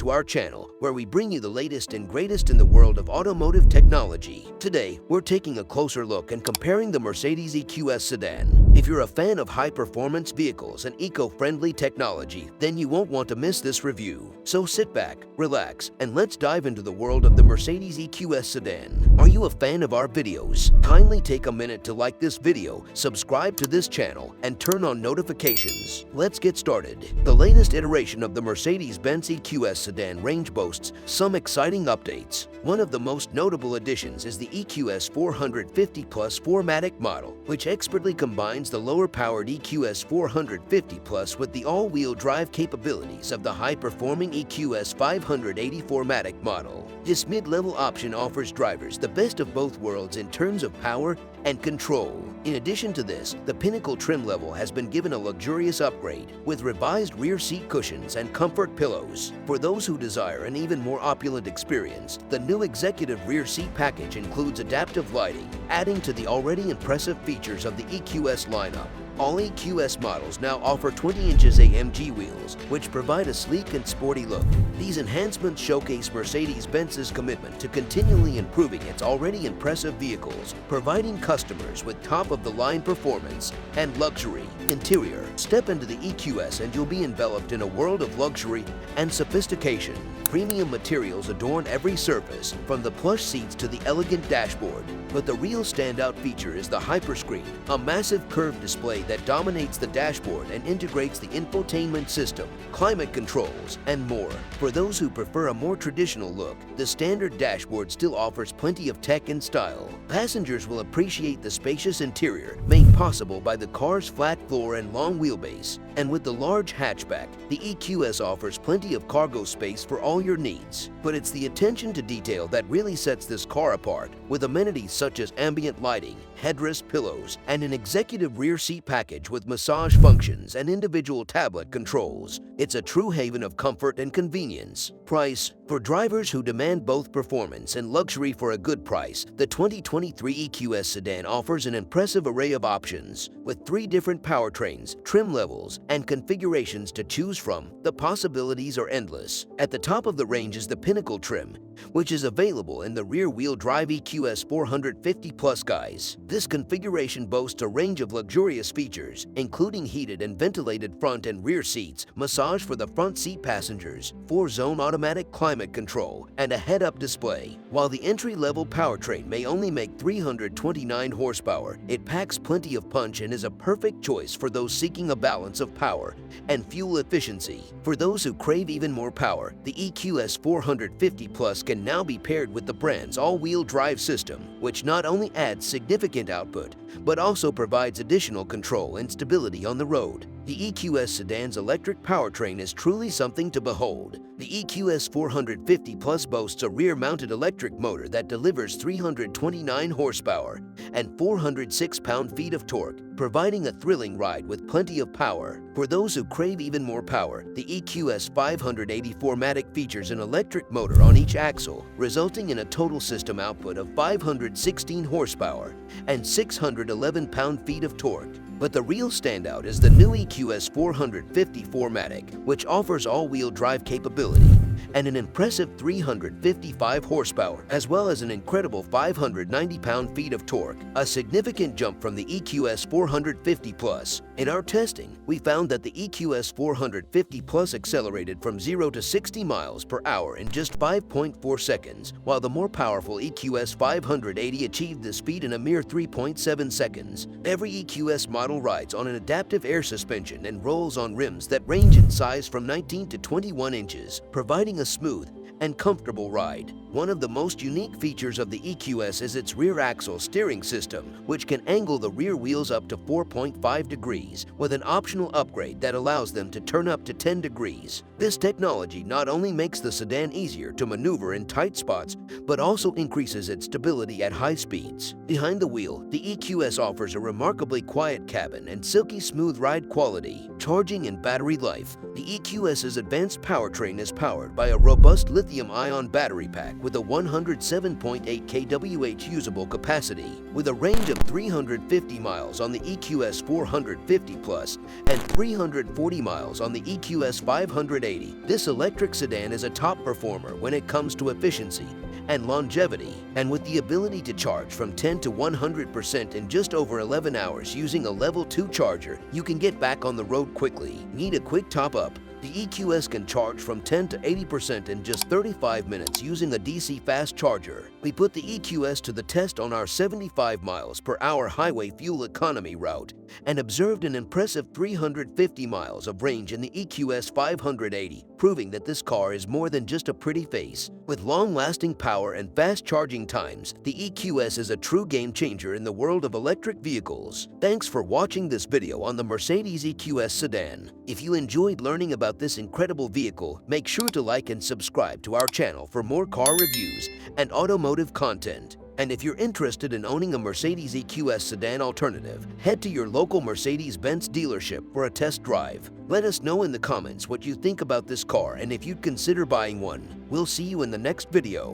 to our channel, where we bring you the latest and greatest in the world of automotive technology. Today, we're taking a closer look and comparing the Mercedes EQS Sedan. If you're a fan of high-performance vehicles and eco-friendly technology, then you won't want to miss this review. So sit back, relax, and let's dive into the world of the Mercedes EQS Sedan. Are you a fan of our videos? Kindly take a minute to like this video, subscribe to this channel, and turn on notifications. Let's get started. The latest iteration of the Mercedes-Benz EQS Sedan range boasts some exciting updates. One of the most notable additions is the EQS 450 Plus 4MATIC model, which expertly combines the lower-powered EQS 450 Plus with the all-wheel drive capabilities of the high-performing EQS 580 4MATIC model. This mid-level option offers drivers the best of both worlds in terms of power and control. In addition to this, the Pinnacle trim level has been given a luxurious upgrade with revised rear seat cushions and comfort pillows. For those who desire an even more opulent experience, the new executive rear seat package includes adaptive lighting, adding to the already impressive features of the EQS lineup. All EQS models now offer 20 inches AMG wheels, which provide a sleek and sporty look. These enhancements showcase Mercedes-Benz's commitment to continually improving its already impressive vehicles, providing customers with top-of-the-line performance and luxury. Interior. Step into the EQS and you'll be enveloped in a world of luxury and sophistication. Premium materials adorn every surface, from the plush seats to the elegant dashboard. But the real standout feature is the Hyperscreen, a massive curved display that dominates the dashboard and integrates the infotainment system, climate controls, and more. For those who prefer a more traditional look, the standard dashboard still offers plenty of tech and style. Passengers will appreciate the spacious interior made possible by the car's flat floor and long wheelbase. And with the large hatchback, the EQS offers plenty of cargo space for all your needs. But it's the attention to detail that really sets this car apart, with amenities such as ambient lighting, headrest pillows, and an executive rear seat package with massage functions and individual tablet controls. It's a true haven of comfort and convenience. Price. For drivers who demand both performance and luxury for a good price, the 2023 EQS Sedan offers an impressive array of options. With 3 different powertrains, trim levels, and configurations to choose from, the possibilities are endless. At the top of the range is the Pinnacle trim, which is available in the rear-wheel drive EQS 450 Plus guise. This configuration boasts a range of luxurious features, including heated and ventilated front and rear seats, massage for the front seat passengers, 4-zone automatic climate control, and a head-up display. While the entry-level powertrain may only make 329 horsepower, it packs plenty of punch and is a perfect choice for those seeking a balance of power and fuel efficiency. For those who crave even more power, the EQS 450 Plus can now be paired with the brand's all-wheel drive system, which not only adds significant output, but also provides additional control and stability on the road. The EQS Sedan's electric powertrain is truly something to behold. The EQS 450 Plus boasts a rear-mounted electric motor that delivers 329 horsepower and 406 pound-feet of torque, providing a thrilling ride with plenty of power. For those who crave even more power, the EQS 580 4MATIC features an electric motor on each axle, resulting in a total system output of 516 horsepower and 611 pound-feet of torque. But the real standout is the new EQS 450 4MATIC, which offers all-wheel drive capability and an impressive 355 horsepower, as well as an incredible 590 pound-feet of torque, a significant jump from the EQS 450 Plus. In our testing, we found that the EQS 450 Plus accelerated from 0 to 60 miles per hour in just 5.4 seconds, while the more powerful EQS 580 achieved the speed in a mere 3.7 seconds. Every EQS model rides on an adaptive air suspension and rolls on rims that range in size from 19 to 21 inches, providing a smooth and comfortable ride. One of the most unique features of the EQS is its rear axle steering system, which can angle the rear wheels up to 4.5 degrees, with an optional upgrade that allows them to turn up to 10 degrees. This technology not only makes the sedan easier to maneuver in tight spots, but also increases its stability at high speeds. Behind the wheel, the EQS offers a remarkably quiet cabin and silky smooth ride quality. Charging and battery life. The EQS's advanced powertrain is powered by a robust lithium-ion battery pack with a 107.8 kWh usable capacity. With a range of 350 miles on the EQS 450 250 plus and 340 miles on the EQS 580. This electric sedan is a top performer when it comes to efficiency and longevity, and with the ability to charge from 10 to 100% in just over 11 hours using a level 2 charger, you can get back on the road quickly. Need a quick top-up? The EQS can charge from 10 to 80% in just 35 minutes using a DC fast charger. We put the EQS to the test on our 75 miles per hour highway fuel economy route and observed an impressive 350 miles of range in the EQS 580, proving that this car is more than just a pretty face. With long-lasting power and fast charging times, the EQS is a true game changer in the world of electric vehicles. Thanks for watching this video on the Mercedes EQS Sedan. If you enjoyed learning about this incredible vehicle, make sure to like and subscribe to our channel for more car reviews and automotive content. And if you're interested in owning a Mercedes EQS Sedan alternative, head to your local Mercedes-Benz dealership for a test drive. Let us know in the comments what you think about this car and if you'd consider buying one. We'll see you in the next video.